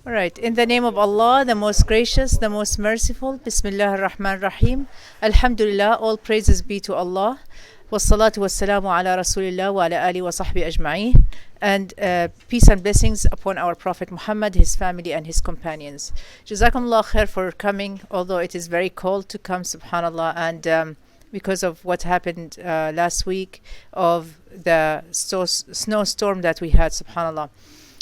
All right. In the name of Allah, the most gracious, the most merciful. Bismillah ar-Rahman ar-Rahim. Alhamdulillah. All praises be to Allah. Wassalatu wassalamu ala Rasulillah wa ala alihi wa sahbihi ajma'in. And peace and blessings upon our Prophet Muhammad, his family, and his companions. Jazakumullah khair for coming, although it is very cold to come, subhanAllah. And because of what happened last week, of the snowstorm that we had, subhanAllah.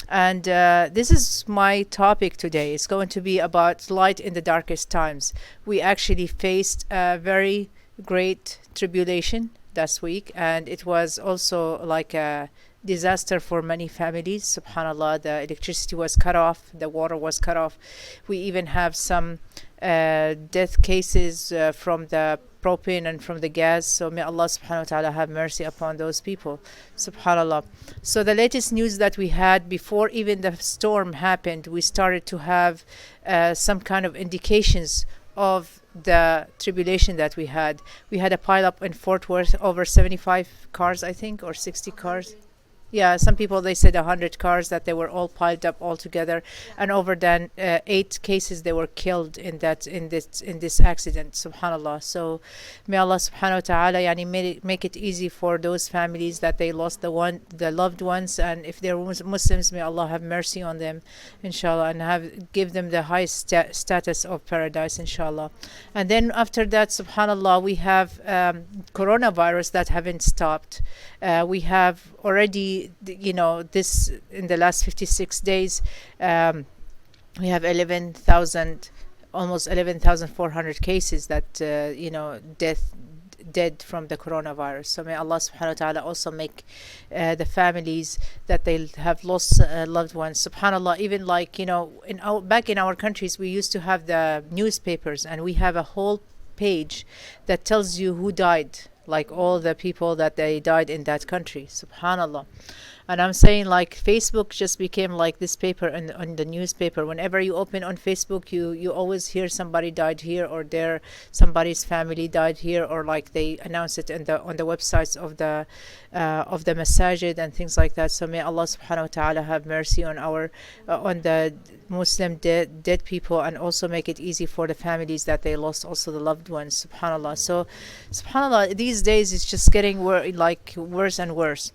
And this is my topic today. It's going to be about light in the darkest times. We actually faced a very great tribulation last week, and it was also like a disaster for many families. Subhanallah, the electricity was cut off, the water was cut off. We even have some death cases from the propane and from the gas. So may Allah subhanahu wa ta'ala have mercy upon those people. Subhanallah. So the latest news that we had before even the storm happened, we started to have some kind of indications of the tribulation that we had. We had a pileup in Fort Worth, over 75 cars, I think, or 60 cars. Yeah, some people, they said 100 cars, that they were all piled up all together, and over than 8 cases they were killed in this accident. Subhanallah. So may Allah subhanahu wa ta'ala make it easy for those families that they lost the loved ones, and if they're Muslims, may Allah have mercy on them, inshallah, and give them the highest status of paradise, inshallah. And then after that, subhanallah, we have coronavirus that haven't stopped. We have already, this in the last 56 days, we have 11,000, almost 11,400 cases that, dead from the coronavirus. So may Allah subhanahu wa ta'ala also make the families that they have lost loved ones. Subhanallah, even like, back in our countries, we used to have the newspapers, and we have a whole page that tells you who died, like all the people that they died in that country. Subhanallah. And I'm saying, like, Facebook just became like this paper on the newspaper. Whenever you open on Facebook, you always hear somebody died here or there, somebody's family died here, or like they announce it on the websites of the masajid and things like that. So may Allah subhanahu wa ta'ala have mercy on on the Muslim dead people, and also make it easy for the families that they lost also the loved ones. Subhanallah. So subhanallah, these days it's just getting worse and worse.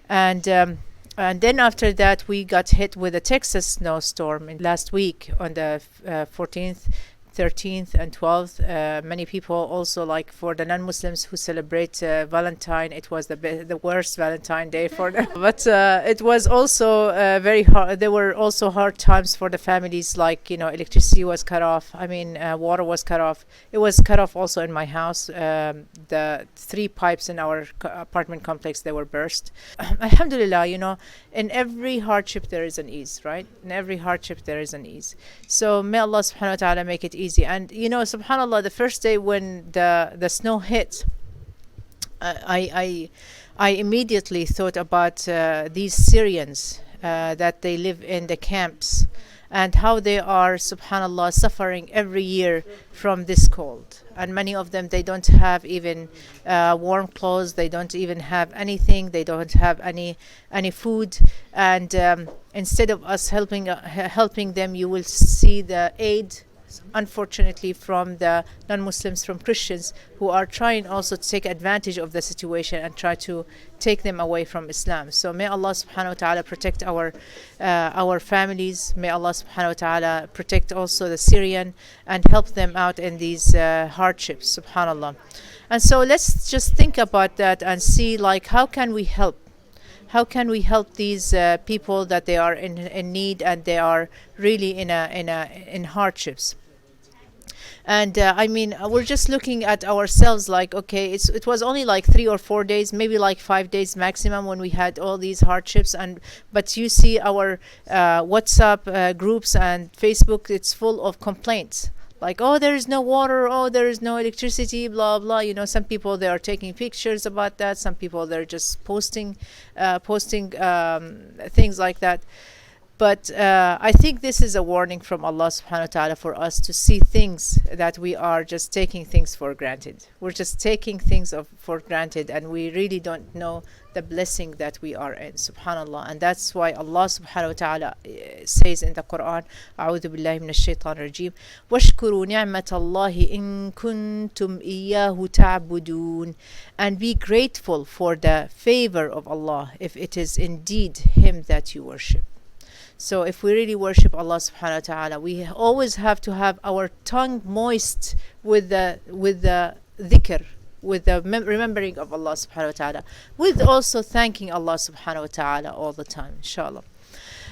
And then after that, we got hit with a Texas snowstorm last week on the 14th, 13th, and 12th. Many people also, like for the non-Muslims who celebrate Valentine, it was the worst Valentine day for them. But it was also very hard. There were also hard times for the families, like, electricity was cut off. I mean, water was cut off. It was cut off also in my house. The 3 pipes in our apartment complex, they were burst. Alhamdulillah, in every hardship there is an ease, right? In every hardship there is an ease. So may Allah subhanahu wa ta'ala make it easy. And subhanallah, the first day when the snow hit, I immediately thought about these Syrians that they live in the camps, and how they are, subhanallah, suffering every year from this cold. And many of them, they don't have even warm clothes, they don't even have anything, they don't have any food. And instead of us helping them, you will see the aid, unfortunately, from the non-Muslims, from Christians, who are trying also to take advantage of the situation and try to take them away from Islam. So may Allah subhanahu wa ta'ala protect our families. May Allah subhanahu wa ta'ala protect also the Syrian and help them out in these hardships. Subhanallah. And so let's just think about that and see, like, how can we help? How can we help these people that they are in need, and they are really in hardships? And I mean, we're just looking at ourselves, like, okay, it was only like 3 or 4 days, maybe like 5 days maximum, when we had all these hardships. But you see our WhatsApp groups and Facebook, it's full of complaints. Like, oh, there is no water, oh, there is no electricity, blah blah. Some people, they are taking pictures about that. Some people, they're just posting things like that. But I think this is a warning from Allah subhanahu wa ta'ala for us to see things that we are just taking things for granted. We're just taking things for granted, and we really don't know the blessing that we are in, subhanallah. And that's why Allah subhanahu wa ta'ala says in the Quran, أعوذ بالله من الشيطان الرجيم واشكروا نعمة الله إن كنتم إياه تعبدون, and be grateful for the favor of Allah if it is indeed Him that you worship. So if we really worship Allah subhanahu wa ta'ala, we always have to have our tongue moist with the dhikr, with the remembering of Allah subhanahu wa ta'ala, with also thanking Allah subhanahu wa ta'ala all the time, inshallah.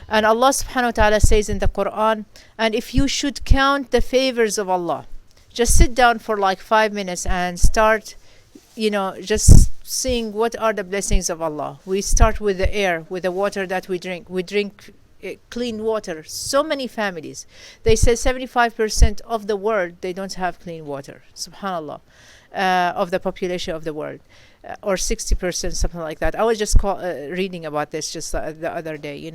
And Allah subhanahu wa ta'ala says in the Quran, and if you should count the favors of Allah, just sit down for like 5 minutes and start, just seeing what are the blessings of Allah. We start with the air, with the water that we drink. We drink clean water. So many families, they say 75% of the world, they don't have clean water, subhanallah, of the population of the world, or 60%, something like that. I was just reading about this just the other day.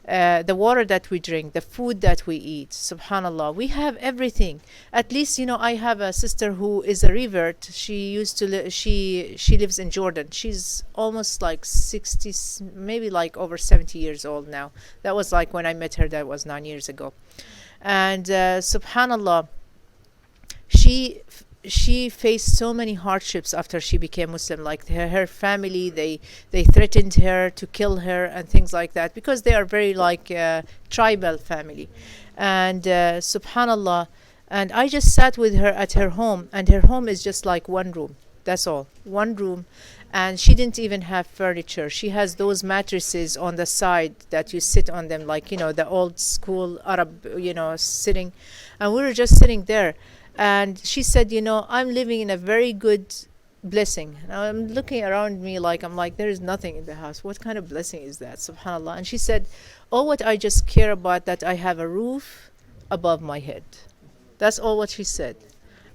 The water that we drink, the food that we eat, subhanallah, we have everything. At least, I have a sister who is a revert. She used to she lives in Jordan. She's almost like 60, maybe like over 70 years old now. That was like when I met her, that was 9 years ago. And subhanallah, she faced so many hardships after she became Muslim. Like her family, they threatened her to kill her and things like that, because they are very like tribal family. And subhanallah, and I just sat with her at her home, and her home is just like one room. That's all, one room. And she didn't even have furniture. She has those mattresses on the side that you sit on them, like the old school Arab sitting. And we were just sitting there. And she said, I'm living in a very good blessing. Now I'm looking around me I'm like, there is nothing in the house. What kind of blessing is that? Subhanallah. And she said, what I just care about, that I have a roof above my head. That's all what she said.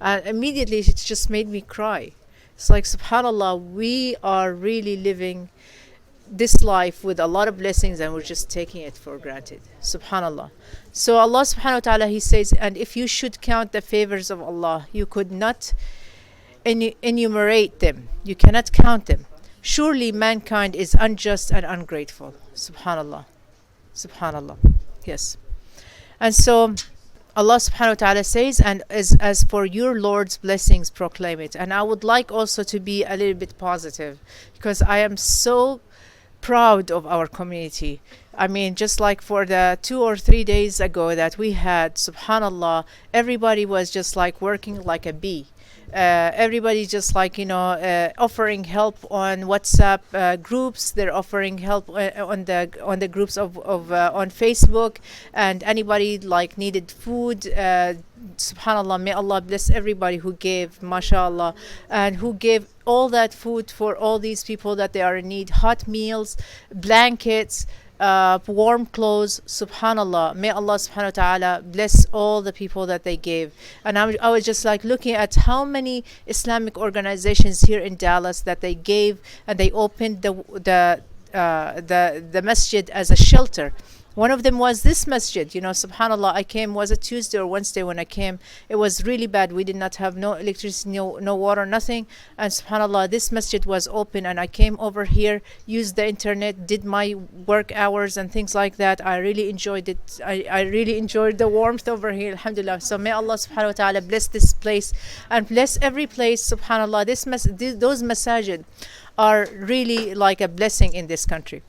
And immediately it just made me cry. It's like, subhanallah, we are really living this life with a lot of blessings, and we're just taking it for granted, subhanallah. So Allah subhanahu wa ta'ala, He says, and if you should count the favors of Allah, you could not enumerate them. You cannot count them. Surely mankind is unjust and ungrateful, subhanallah. Subhanallah. Yes. And so Allah subhanahu wa ta'ala says, and as for your Lord's blessings, proclaim it. And I would like also to be a little bit positive, because I am so proud of our community. I mean, just like for the 2 or 3 days ago that we had, subhanallah, everybody was just like working like a bee. Everybody just like offering help on WhatsApp groups. They're offering help on the groups of on Facebook, and anybody like needed food. Subhanallah, may Allah bless everybody who gave, mashallah, and who gave all that food for all these people that they are in need. Hot meals, blankets, warm clothes, subhanallah. May Allah subhanahu wa ta'ala bless all the people that they gave. And I was just like looking at how many Islamic organizations here in Dallas that they gave, and they opened the masjid as a shelter. One of them was this masjid, subhanallah. I came, was it Tuesday or Wednesday when I came? It was really bad. We did not have no electricity, no water, nothing. And subhanallah, this masjid was open, and I came over here, used the internet, did my work hours and things like that. I really enjoyed it. I really enjoyed the warmth over here, alhamdulillah. So may Allah subhanahu wa ta'ala bless this place and bless every place, subhanallah. Those masajid are really like a blessing in this country.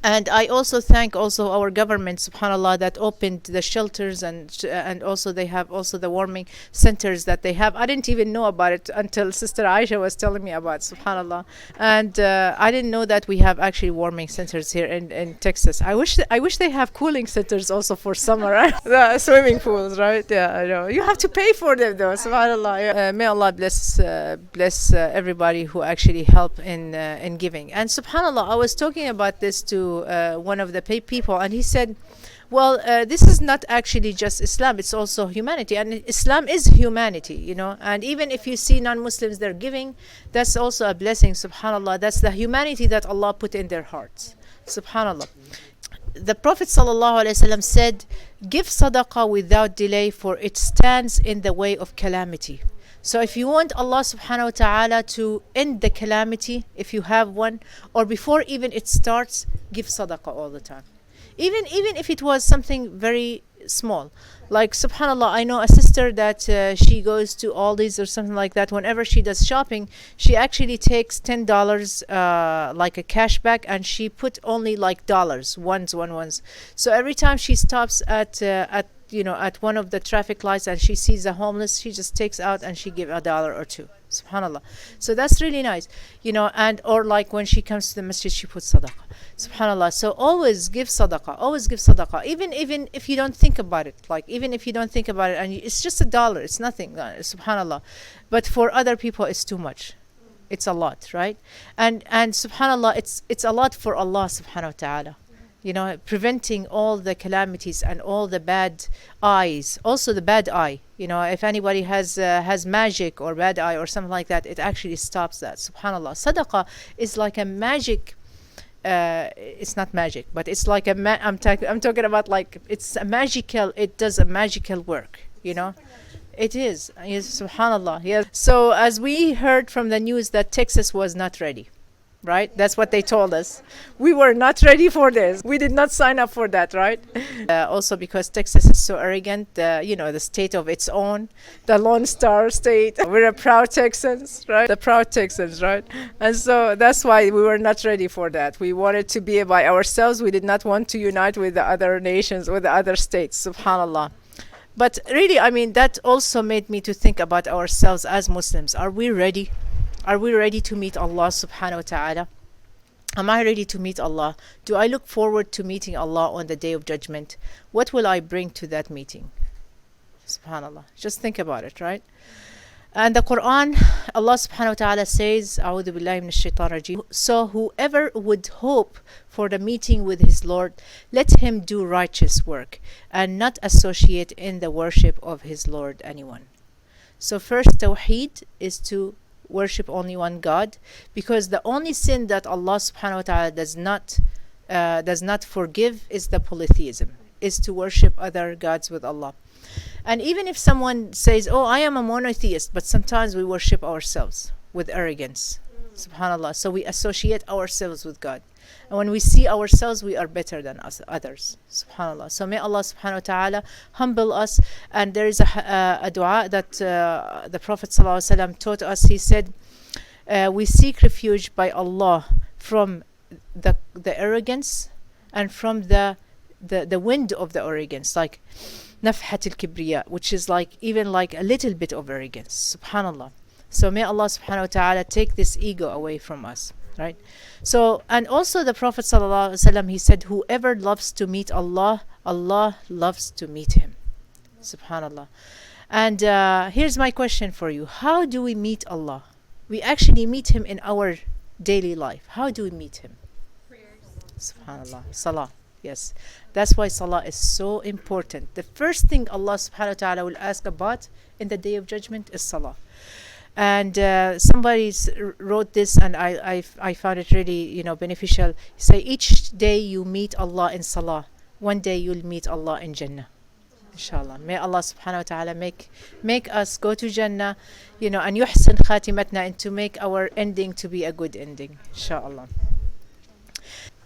And I also thank our government, subhanallah, that opened the shelters, and also they have also the warming centers that they have. I didn't even know about it until Sister Aisha was telling me about, subhanallah. And I didn't know that we have actually warming centers here in Texas. I wish they have cooling centers also for summer, right? The swimming pools, right? Yeah, I know. You have to pay for them though, subhanallah. May Allah bless everybody who actually help in giving. And subhanallah, I was talking about this to one of the people, and he said, well, this is not actually just Islam, it's also humanity, and Islam is humanity, and even if you see non-Muslims, they're giving, that's also a blessing, subhanallah. That's the humanity that Allah put in their hearts, subhanallah. the Prophet ﷺ said, give sadaqah without delay, for it stands in the way of calamity. So if you want Allah subhanahu wa ta'ala to end the calamity, if you have one, or before even it starts, give sadaqah all the time. Even if it was something very small. Like subhanallah, I know a sister that she goes to Aldi's or something like that. Whenever she does shopping, she actually takes $10 like a cashback, and she put only like dollars, ones. So every time she stops at at one of the traffic lights and she sees a homeless, she just takes out and she give $1 or $2. Subhanallah. So that's really nice, and or like when she comes to the masjid, she puts sadaqah. Subhanallah. So always give sadaqah, even if you don't think about it, and it's just $1, it's nothing, subhanallah. But for other people it's too much, it's a lot, right? And subhanallah, it's a lot for Allah subhanahu wa ta'ala, preventing all the calamities and all the bad eyes. Also the bad eye, if anybody has magic or bad eye or something like that, it actually stops that. Subhanallah. Sadaqah is like a magic. It's not magic, but it's like I'm talking about, like, it's a magical. It does a magical work. It is. Yes, subhanallah. Yes. So as we heard from the news that Texas was not ready. Right? That's what they told us. We were not ready for this. We did not sign up for that, right? Also because Texas is so arrogant, the state of its own, the Lone Star State. We're a proud Texans, right? The proud Texans, right? And so that's why we were not ready for that. We wanted to be by ourselves. We did not want to unite with the other nations, with the other states, subhanallah. But really, that also made me to think about ourselves as Muslims. Are we ready? Are we ready to meet Allah subhanahu wa ta'ala? Am I ready to meet Allah? Do I look forward to meeting Allah on the Day of Judgment? What will I bring to that meeting? Subhanallah. Just think about it, right? And the Quran, Allah subhanahu wa ta'ala says, A'udhu billahi minash shaitan rajim. So whoever would hope for the meeting with his Lord, let him do righteous work and not associate in the worship of his Lord anyone. So first, Tawheed is to worship only one God, because the only sin that Allah subhanahu wa ta'ala does not forgive is the polytheism, is to worship other gods with Allah. And even if someone says, oh, I am a monotheist, but sometimes we worship ourselves with arrogance, subhanallah. So we associate ourselves with God, and when we see ourselves, we are better than others, subhanallah. So may Allah subhanahu wa ta'ala humble us. And there is a dua that the Prophet sallallahu alaihi wasallam taught us. He said, we seek refuge by Allah from the arrogance and from the wind of the arrogance, like nafhat al-kibriya, which is like even like a little bit of arrogance, subhanallah. So may Allah subhanahu wa ta'ala take this ego away from us, right? So, and also the Prophet sallallahu alaihi wasallam, he said, whoever loves to meet Allah, Allah loves to meet him, subhanallah. And here's my question for you. How do we meet Allah? We actually meet him in our daily life. How do we meet him? Prayers. Subhanallah. Salah. Yes. That's why salah is so important. The first thing Allah subhanahu wa ta'ala will ask about in the Day of Judgment is salah. And somebody wrote this, and I found it really beneficial. Say, each day you meet Allah in salah, one day you'll meet Allah in Jannah, inshallah. May Allah subhanahu wa ta'ala make us go to Jannah, and yuhsin khatimatna, and to make our ending to be a good ending, inshallah.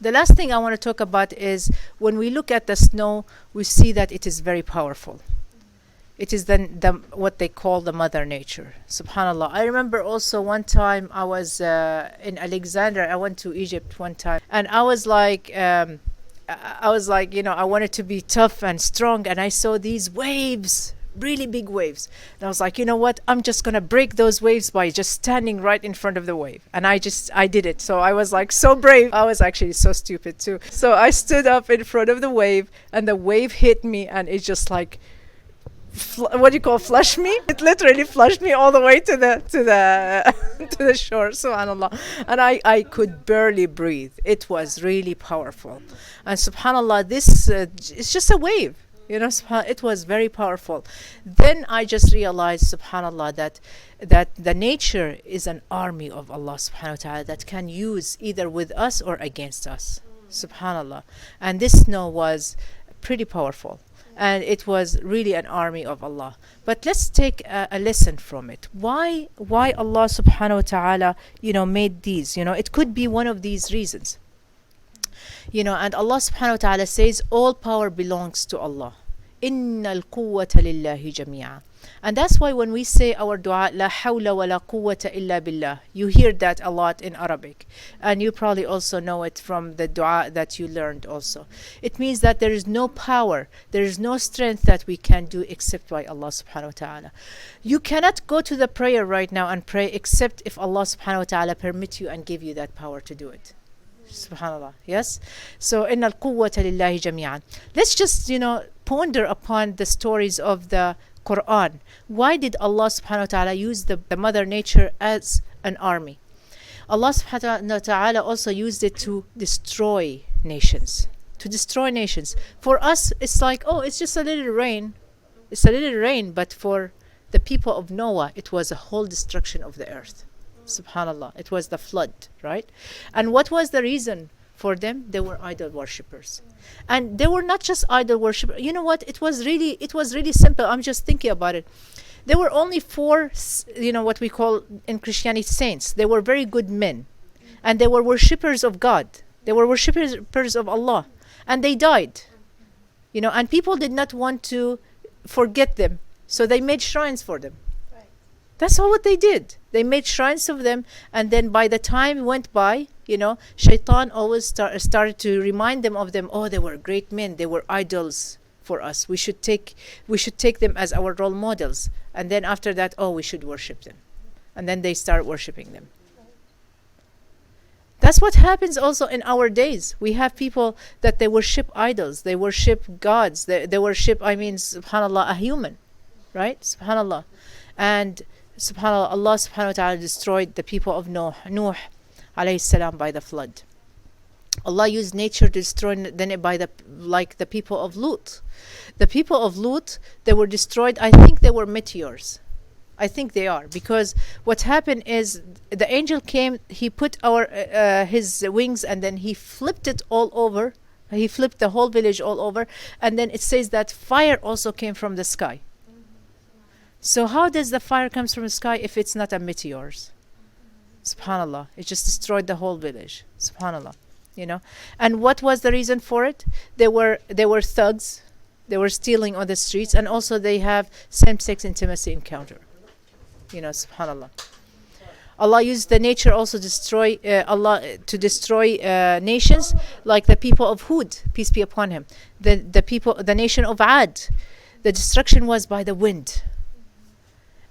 The last thing I want to talk about is, when we look at the snow, we see that it is very powerful. It is the what they call the Mother Nature. Subhanallah. I remember also one time I was in Alexandria. I went to Egypt one time, and I was like, I wanted to be tough and strong, and I saw these waves, really big waves. And I was like, you know what? I'm just gonna break those waves by just standing right in front of the wave. And I did it. So I was like so brave. I was actually so stupid too. So I stood up in front of the wave, and the wave hit me, and it just like, flush me. It literally flushed me all the way to the to the shore, subhanallah. And I could barely breathe. It was really powerful. And subhanallah, this it's just a wave, it was very powerful. Then I just realized, subhanallah, that the nature is an army of Allah subhanahu wa ta'ala that can use either with us or against us, Subhanallah. And this snow was pretty powerful. And it was really an army of Allah. But let's take a lesson from it. Why Allah subhanahu wa ta'ala, made these? It could be one of these reasons. And Allah subhanahu wa ta'ala says, all power belongs to Allah. Innal quwwata lillahi jami'a. And that's why when we say our dua, la hawla wa la quwwata illa billah, you hear that a lot in Arabic. And you probably also know it from the dua that you learned also. It means that there is no power, there is no strength that we can do except by Allah subhanahu wa ta'ala. You cannot go to the prayer right now and pray except if Allah subhanahu wa ta'ala permit you and give you that power to do it. Subhanallah. Yes. So innal quwwata lillahi jami'an. Let's just ponder upon the stories of the Quran. Why did Allah subhanahu wa ta'ala use the mother nature as an army? Allah subhanahu wa ta'ala also used it to destroy nations. To destroy nations. For us, it's like, oh, it's just a little rain. It's a little rain, but for the people of Noah, it was a whole destruction of the earth. Subhanallah. It was the flood, right? And what was the reason for them? They were idol worshippers. And they were not just idol worshippers. You know what? It was really simple. I'm just thinking about it. There were only four, what we call in Christianity saints. They were very good men. And they were worshippers of God. They were worshippers of Allah. And they died. And people did not want to forget them. So they made shrines for them. That's all what they did. They made shrines of them, and then by the time went by, Shaitan always started to remind them of them. Oh, they were great men. They were idols for us. We should take them as our role models. And then after that, we should worship them. And then they start worshiping them. That's what happens also in our days. We have people that they worship idols. They worship gods. They worship, subhanallah, a human. Right? Subhanallah. And subhanallah, Allah subhanahu wa ta'ala destroyed the people of Nuh alayhi salam by the flood. Allah used nature to destroy them by the people of Lut. The people of Lut, they were destroyed. I think they were meteors. I think they are, because what happened is the angel came, he put his wings, and then he flipped it all over. He flipped the whole village all over, and then it says that fire also came from the sky. So how does the fire comes from the sky if it's not a meteors? Subhanallah. It just destroyed the whole village. Subhanallah. And what was the reason for it? They were thugs. They were stealing on the streets, and also they have same-sex intimacy encounter. Subhanallah. Allah used the nature also to destroy nations, like the people of Hud, peace be upon him. The nation of Ad. The destruction was by the wind.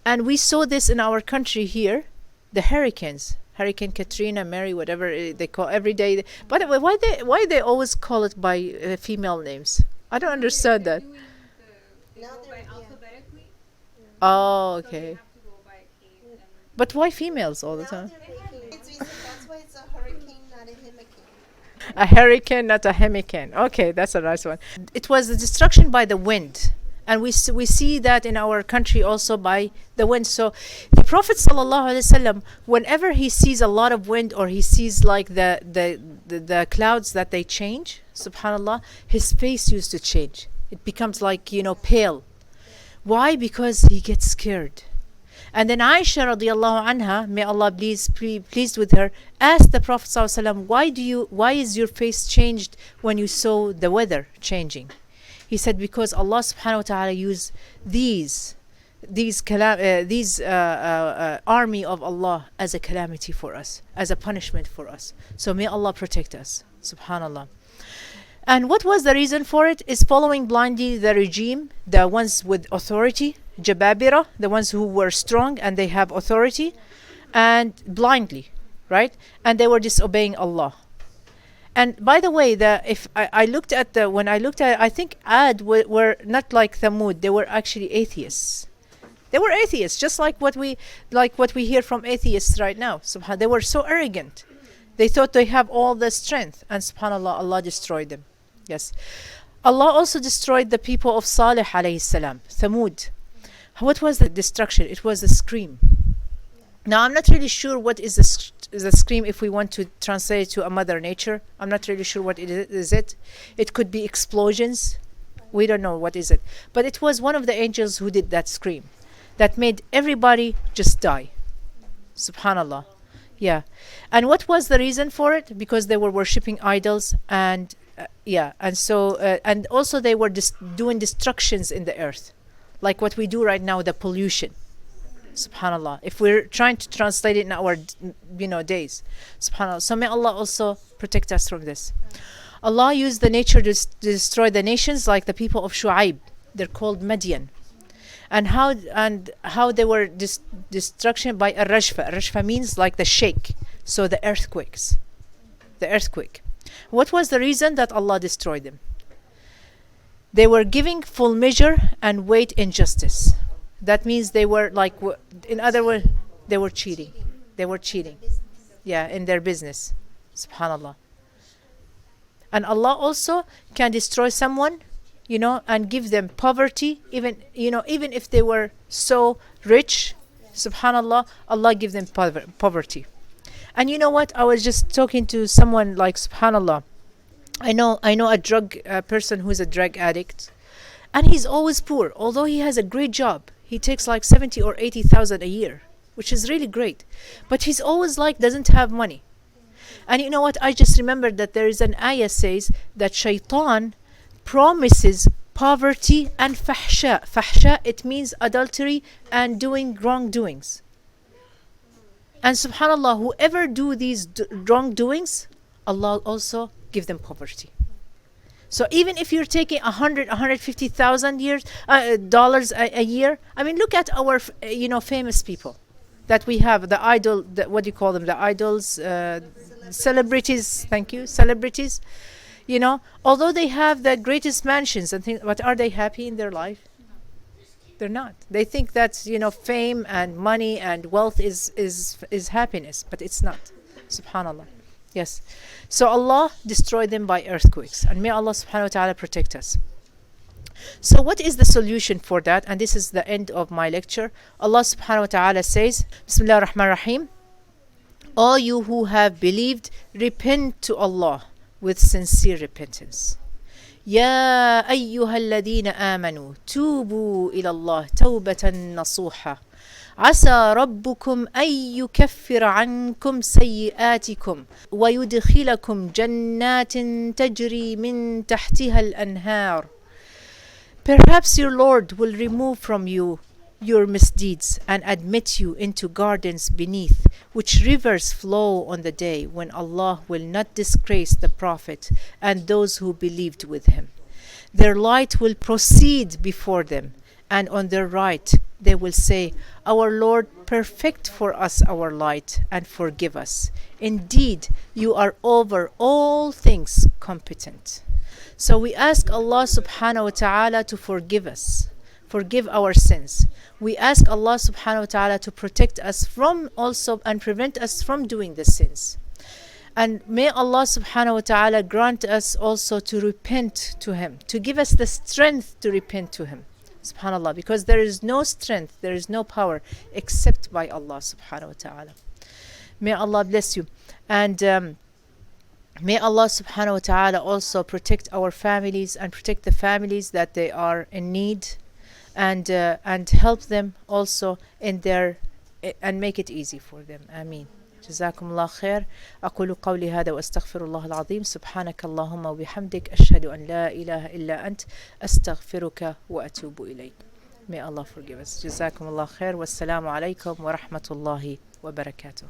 And we saw this in our country here, the hurricanes, Hurricane Katrina, Mary, whatever they call every day. By the way, why they always call it by female names? I don't understand that. Alphabetically. Oh, okay. But why females all the time? That's why it's a hurricane, not a hurricane. A hurricane, not a hurricane. Okay, that's a nice one. It was the destruction by the wind. And we see that in our country also by the wind. So the Prophet ﷺ, whenever he sees a lot of wind, or he sees like the clouds that they change, subhanallah, his face used to change. It becomes like, pale. Why? Because he gets scared. And then Aisha radiallahu anha, may Allah be pleased with her, asked the Prophet ﷺ, why is your face changed when you saw the weather changing? He said, because Allah subhanahu wa ta'ala used these army of Allah as a calamity for us, as a punishment for us. So may Allah protect us. Subhanallah. And what was the reason for it? Is following blindly the regime, the ones with authority, Jababira, the ones who were strong and they have authority, and blindly, right? And they were disobeying Allah. And by the way, when I looked at it, I think Ad were not like Thamud. They were actually atheists. They were atheists, just like what we hear from atheists right now. They were so arrogant. They thought they have all the strength, and subhanallah, Allah destroyed them. Yes. Allah also destroyed the people of Salih alayhi salam, Thamud. What was the destruction? It was a scream. Now, I'm not really sure what is the scream if we want to translate it to a mother nature. I'm not really sure what it is. It could be explosions. We don't know what is it. But it was one of the angels who did that scream that made everybody just die. Subhanallah. Yeah. And what was the reason for it? Because they were worshipping idols, and and also they were doing destructions in the earth, like what we do right now, the pollution. Subhanallah. If we're trying to translate it in our days. Subhanallah. So may Allah also protect us from this. Allah used the nature to destroy the nations, like the people of Shu'aib. They're called Madian. And how they were destruction by a rajfa. Rajfa means like the shake. So the earthquakes. The earthquake. What was the reason that Allah destroyed them? They were giving full measure and weight in justice. That means they were like, in other words, they were cheating. They were cheating. Yeah, in their business. Subhanallah. And Allah also can destroy someone, and give them poverty, even if they were so rich. Subhanallah, Allah give them poverty. And you know what? I was just talking to someone, like, subhanallah. I know a drug person who's a drug addict, and he's always poor, although he has a great job. He takes like 70 or 80,000 a year, which is really great. But he's always like doesn't have money. And you know what? I just remembered that there is an ayah says that shaitan promises poverty and fahsha. Fahsha, it means adultery and doing wrongdoings. And subhanallah, whoever do these wrongdoings, Allah also give them poverty. So even if you're taking $150,000 a year, I mean, look at our famous people that we have, the idol, what do you call them? The idols, celebrities. Thank you, celebrities. Although they have the greatest mansions and things, but are they happy in their life? They're not. They think that fame and money and wealth is happiness, but it's not. Subhanallah. Yes. So Allah destroyed them by earthquakes. And may Allah subhanahu wa ta'ala protect us. So what is the solution for that? And this is the end of my lecture. Allah subhanahu wa ta'ala says, Bismillah ar-Rahman ar-Rahim. All you who have believed, repent to Allah with sincere repentance. يا أيها الذين آمنوا توبوا إلى الله توبة نصوحة عسى ربكم أن يكفر عنكم سيئاتكم ويدخلكم جنات تجري من تحتها الأنهار. Perhaps your Lord will remove from you your misdeeds and admit you into gardens beneath which rivers flow on the day when Allah will not disgrace the Prophet and those who believed with him. Their light will proceed before them, and on their right they will say, Our Lord, perfect for us our light and forgive us. Indeed, you are over all things competent. So we ask Allah subhanahu wa ta'ala to forgive us, forgive our sins. We ask Allah subhanahu wa ta'ala to protect us from also and prevent us from doing the sins. And may Allah subhanahu wa ta'ala grant us also to repent to him, to give us the strength to repent to him. Subhanallah, because there is no strength, there is no power except by Allah subhanahu wa ta'ala. May Allah bless you. And may Allah subhanahu wa ta'ala also protect our families and protect the families that they are in need, and help them also in their, and make it easy for them. Ameen. جزاكم الله خير. أقول قولي هذا وأستغفر الله العظيم. سبحانك اللهم وبحمدك أشهد أن لا إله إلا أنت أستغفرك وأتوب إليك. May Allah forgive us. جزاكم الله خير والسلام عليكم ورحمة الله وبركاته.